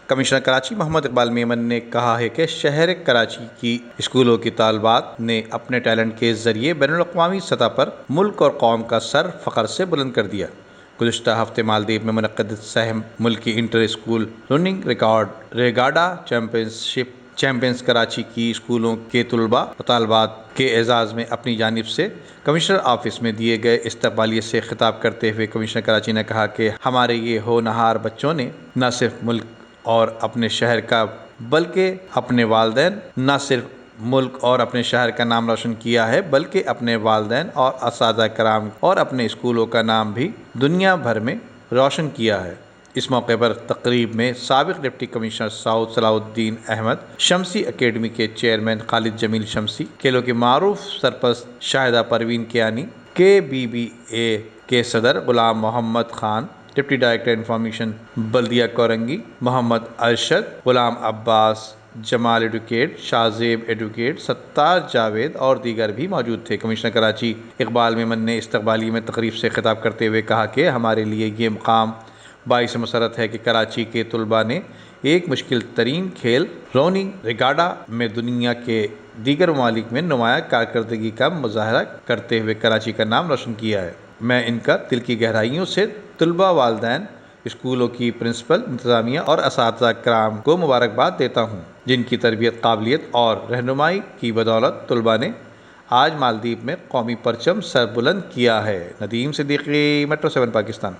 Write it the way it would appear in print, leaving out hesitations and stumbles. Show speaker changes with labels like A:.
A: Commissioner Karachi محمد اقبال میمن نے کہا ہے کہ شہر کراچی کی اسکولوں کی طالبات نے اپنے ٹیلنٹ کے ذریعے بین الاقوامی سطح پر ملک اور قوم کا سر فخر سے بلند کر دیا۔ گزشتہ ہفتے مالدیپ میں منعقد سہم ملکی inter school running regatta champions Karachi کی اسکولوں کے طلباء و طالبات کے اعزاز میں اپنی جانب سے کمشنر آفس میں دیے گئے استقبالیے سے خطاب کرتے ہوئے کمشنر کراچی نے کہا کہ ہمارے یہ ہونہار بچوں نے نہ صرف ملک اور اپنے شہر کا بلکہ اپنے والدین نہ صرف ملک اور اپنے شہر کا نام روشن کیا ہے بلکہ اپنے والدین اور اساتذہ کرام اور اپنے اسکولوں کا نام بھی دنیا بھر میں روشن کیا ہے۔ اس موقع پر تقریب میں سابق ڈپٹی کمشنر ساؤتھ صلاح الدین احمد، شمسی اکیڈمی کے چیئرمین خالد جمیل شمسی، کھیلوں کے معروف سرپرست شاہدہ پروین کیانی، KBBA کے صدر Ghulam Muhammad Khan, deputy director information بلدیہ کورنگی محمد ارشد، غلام عباس، جمال ایڈوکیٹ، شاہ زیب ایڈوکیٹ، ستار جاوید اور دیگر بھی موجود تھے۔ کمشنر کراچی اقبال میمن نے استقبالیے میں تقریب سے خطاب کرتے ہوئے کہا کہ ہمارے لیے یہ مقام باعث مسرت ہے کہ کراچی کے طلباء نے ایک مشکل ترین کھیل روننگ ریگاڈا میں دنیا کے دیگر ممالک میں نمایاں کارکردگی کا مظاہرہ کرتے ہوئے کراچی کا نام روشن کیا ہے۔ میں ان کا دل کی گہرائیوں سے طلباء، والدین، اسکولوں کی پرنسپل، انتظامیہ اور اساتذہ کرام کو مبارکباد دیتا ہوں، جن کی تربیت، قابلیت اور رہنمائی کی بدولت طلباء نے آج مالدیپ میں قومی پرچم سر بلند کیا ہے۔ ندیم صدیقی، میٹرو 7 پاکستان۔